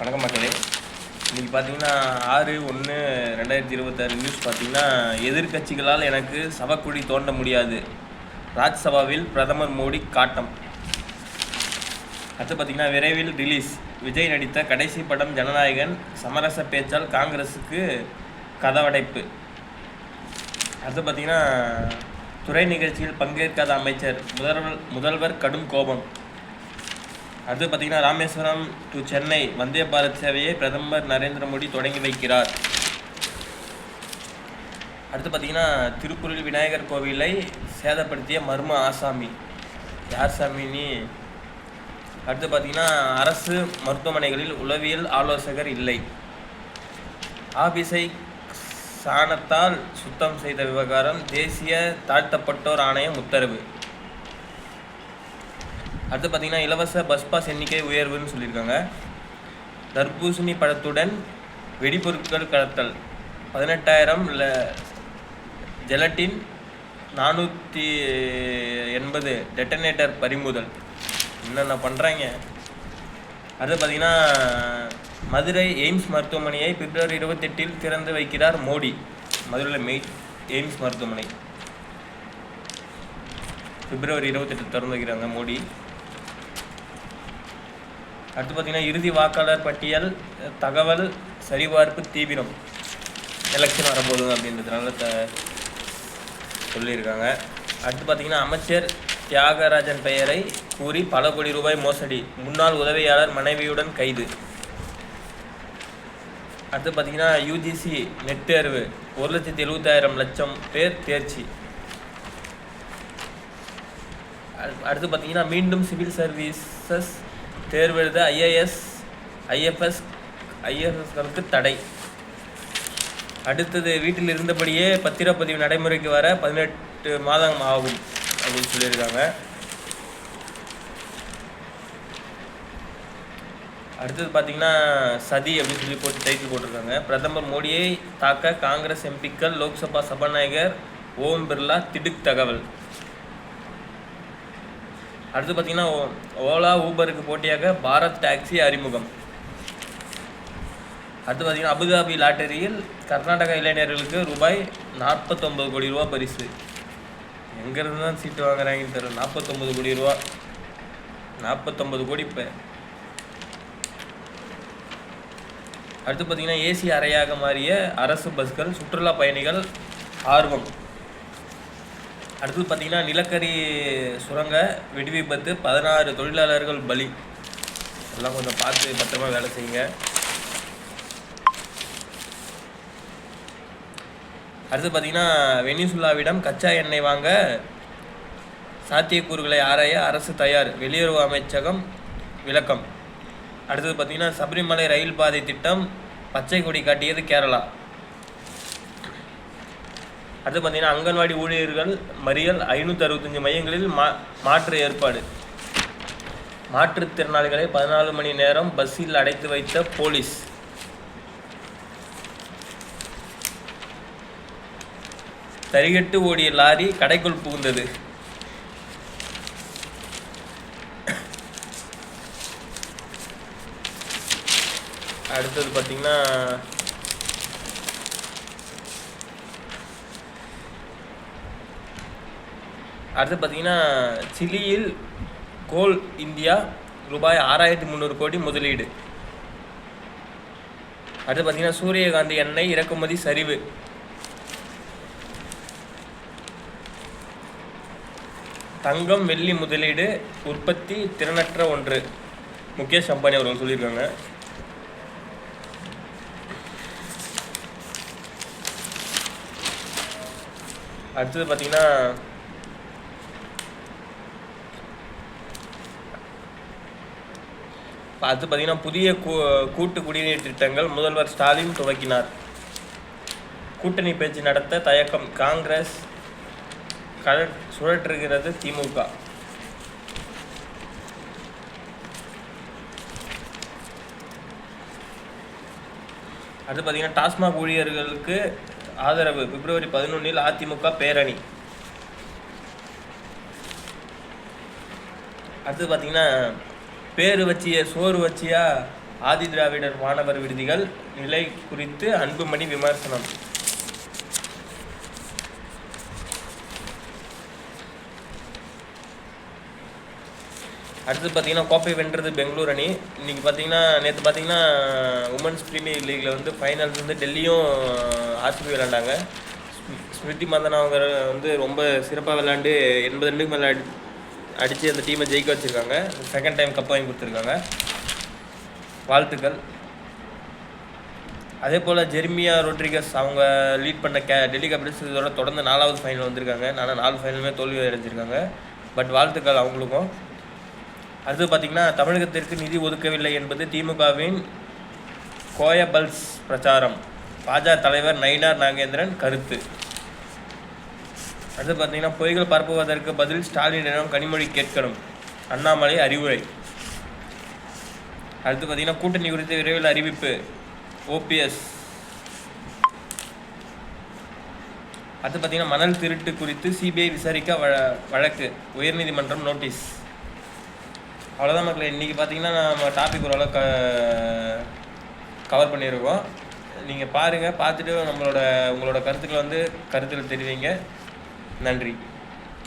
வணக்கம் மக்களே. இன்றைக்கி பார்த்தீங்கன்னா 6/1/2026 நியூஸ் பார்த்தீங்கன்னா, எதிர்க்கட்சிகளால் எனக்கு சவக்குழி தோண்ட முடியாது, ராஜ்யசபாவில் பிரதமர் மோடி காட்டம். அடுத்து பார்த்தீங்கன்னா, விரைவில் ரிலீஸ் விஜய் நடித்த கடைசி படம் ஜனநாயகன், சமரச பேச்சால் காங்கிரஸுக்கு கதவடைப்பு. அடுத்து பார்த்தீங்கன்னா, துறை நிகழ்ச்சியில் பங்கேற்காத அமைச்சர், முதல்வர் கடும் கோபம். அடுத்து பார்த்தீங்கன்னா, ராமேஸ்வரம் டு சென்னை வந்தே பாரத் சேவையை பிரதமர் நரேந்திர மோடி தொடங்கி வைக்கிறார். அடுத்து பார்த்தீங்கன்னா, திருப்பூரில் விநாயகர் கோவிலை சேதப்படுத்திய மர்ம ஆசாமி யார் சாமினி. அடுத்து பார்த்தீங்கன்னா, அரசு மருத்துவமனைகளில் உளவியல் ஆலோசகர் இல்லை, ஆபீஸை சாணத்தால் சுத்தம் செய்த விவகாரம், தேசிய தாழ்த்தப்பட்டோர் ஆணையம் உத்தரவு. அடுத்து பார்த்தீங்கன்னா, இலவச பஸ் பாஸ் எண்ணிக்கை உயர்வுன்னு சொல்லியிருக்காங்க. தர்பூசணி பழத்துடன் வெடிபொருட்கள் கடத்தல், 18,000 ஜெலட்டின், 480 டெட்டனேட்டர் பறிமுதல். என்னென்ன பண்ணுறாங்க. அடுத்து பார்த்தீங்கன்னா, மதுரை எய்ம்ஸ் மருத்துவமனையை பிப்ரவரி 28 திறந்து வைக்கிறார் மோடி. மதுரையில் எய்ம்ஸ் மருத்துவமனை பிப்ரவரி 28 திறந்து வைக்கிறாங்க மோடி. அடுத்து பார்த்தீங்கன்னா, இறுதி வாக்காளர் பட்டியல் தகவல் சரிபார்ப்பு தீவிரம், எலெக்ஷன் வரப்போகுது அப்படின்றதுனால சொல்லியிருக்காங்க. அடுத்து பார்த்தீங்கன்னா, அமைச்சர் தியாகராஜன் பெயரை கூறி பல கோடி ரூபாய் மோசடி, முன்னாள் உதவியாளர் மனைவியுடன் கைது. அடுத்து பார்த்தீங்கன்னா, யூஜிசி நெட் தேர்வு 1,70,000 பேர் தேர்ச்சி. அடுத்து பார்த்தீங்கன்னா, மீண்டும் சிவில் சர்வீசஸ் தேர்வெழுத IAS IFSகளுக்கு தடை. அடுத்தது, வீட்டில் இருந்தபடியே பத்திரப்பதிவு நடைமுறைக்கு வர 18 மாதம் ஆகும் அப்படின்னு சொல்லியிருக்காங்க. அடுத்தது பார்த்தீங்கன்னா, சதி அப்படின்னு சொல்லி டைட்டில் போட்டிருக்காங்க. பிரதமர் மோடியை தாக்க காங்கிரஸ் எம்பிக்கள், லோக்சபா சபாநாயகர் ஓம் பிர்லா திடுக் தகவல். அடுத்து பார்த்தீங்கன்னா, ஓலா ஊபருக்கு போட்டியாக பாரத் டாக்ஸி அறிமுகம். அடுத்து பார்த்தீங்கன்னா, அபுதாபி லாட்டரியில் கர்நாடக இளைஞர்களுக்கு ரூபாய் 49 கோடி ரூபா பரிசு. எங்கேருந்து தான் சீட்டு வாங்குறாங்கன்னு தெரியல. 49 கோடி ரூபா, 49 கோடி. இப்போ அடுத்து பார்த்தீங்கன்னா, ஏசி அறையாக மாறிய அரசு பஸ்கள், சுற்றுலா பயணிகள் ஆர்வம். அடுத்து பார்த்தீங்கன்னா, நிலக்கரி சுரங்க வெடி விபத்து, 16 தொழிலாளர்கள் பலி. எல்லாம் கொஞ்சம் பார்த்து பத்திரமா வேலை செய்யுங்க. அடுத்து பார்த்தீங்கன்னா, வெனிசுலாவிடம் கச்சா எண்ணெய் வாங்க சாத்தியக்கூறுகளை ஆராய அரசு தயார், வெளியுறவு அமைச்சகம் விளக்கம். அடுத்தது பார்த்தீங்கன்னா, சபரிமலை ரயில் பாதை திட்டம் பச்சை கொடி காட்டியது கேரளா. அடுத்து பார்த்தீங்கன்னா, அங்கன்வாடி ஊழியர்கள் மறியல், 565 மையங்களில் மாற்று ஏற்பாடு. மாற்றுத்திறனாளிகளை 14 மணி நேரம் பஸ்ஸில் அடைத்து வைத்த போலீஸ். தரிகட்டு ஓடிய லாரி கடைக்குள் புகுந்தது. அடுத்தது பார்த்தீங்கன்னா, சிலியில் கோல் இந்தியா ரூபாய் 6,300 கோடி முதலீடு. அடுத்து பார்த்தீங்கன்னா, சூரியகாந்தி எண்ணெய் இறக்குமதி சரிவு. தங்கம் வெள்ளி முதலீடு உற்பத்தி திறனற்ற ஒன்று, முகேஷ் அம்பானி அவர்கள் சொல்லியிருக்காங்க. அடுத்தது பார்த்தீங்கன்னா, புதிய கூட்டு குடிநீர் திட்டங்கள் முதல்வர் ஸ்டாலின் துவக்கினார். கூட்டணி பேச்சு நடத்த தயக்கம், காங்கிரஸ் சுழற்றுகிறது திமுக. அடுத்து பார்த்தீங்கன்னா, டாஸ்மாக் ஊழியர்களுக்கு ஆதரவு, பிப்ரவரி 11 அதிமுக பேரணி. அடுத்து பார்த்தீங்கன்னா, பேர் வச்சிய சோறு வச்சியா ஆதி திராவிடர் மாணவர் விடுதிகள் நிலை குறித்து அன்புமணி விமர்சனம். அடுத்து பார்த்தீங்கன்னா கோப்பை வென்றது பெங்களூர் அணி. இன்றைக்கி பார்த்தீங்கன்னா நேற்று பார்த்தீங்கன்னா உமன்ஸ் ப்ரீமியர் லீக்கில் வந்து ஃபைனல்ஸ் வந்து டெல்லியும் ஆர்சிபி விளையாண்டாங்க. ஸ்மிருதி மந்தனா அவங்க வந்து ரொம்ப சிறப்பாக விளையாண்டு 80 ரன்னுக்கு மேலே அடித்து அந்த டீமை ஜெயிக்க வச்சுருக்காங்க. செகண்ட் டைம் கப் வாங்கி கொடுத்துருக்காங்க. வாழ்த்துக்கள். அதே போல் ஜெர்மியா ரோட்ரிகஸ் அவங்க லீட் பண்ண டெல்லி கேபிட்டல்ஸ் இதோட தொடர்ந்து 4வது ஃபைனல் வந்திருக்காங்க. ஆனால் 4 ஃபைனலுமே தோல்வி அடைஞ்சிருக்காங்க. பட் வாழ்த்துக்கள் அவங்களுக்கும். அடுத்து பார்த்திங்கன்னா தமிழகத்திற்கு நிதி ஒதுக்கவில்லை என்பது திமுகவின் கோயபல்ஸ் பிரச்சாரம். பாஜக தலைவர் நயினார் நாகேந்திரன் கருத்து. அடுத்து பார்த்திங்கன்னா பொய்கள் பரப்புவதற்கு பதில் ஸ்டாலினிடம் கனிமொழி கேட்கணும், அண்ணாமலை அறிவுரை. அடுத்து பார்த்திங்கன்னா கூட்டணி குறித்து விரைவில் அறிவிப்பு, ஓபிஎஸ். அடுத்து பார்த்திங்கன்னா மணல் திருட்டு குறித்து சிபிஐ விசாரிக்க வழக்கு, உயர்நீதிமன்றம் நோட்டீஸ். அவ்வளோதான் மக்களே. இன்றைக்கி பார்த்தீங்கன்னா நம்ம டாபிக் ஓரளவு கவர் பண்ணியிருக்கோம். நீங்கள் பாருங்கள், பார்த்துட்டு உங்களோட கருத்துக்களை வந்து கருத்தில் தெரிவிங்க. நன்றி.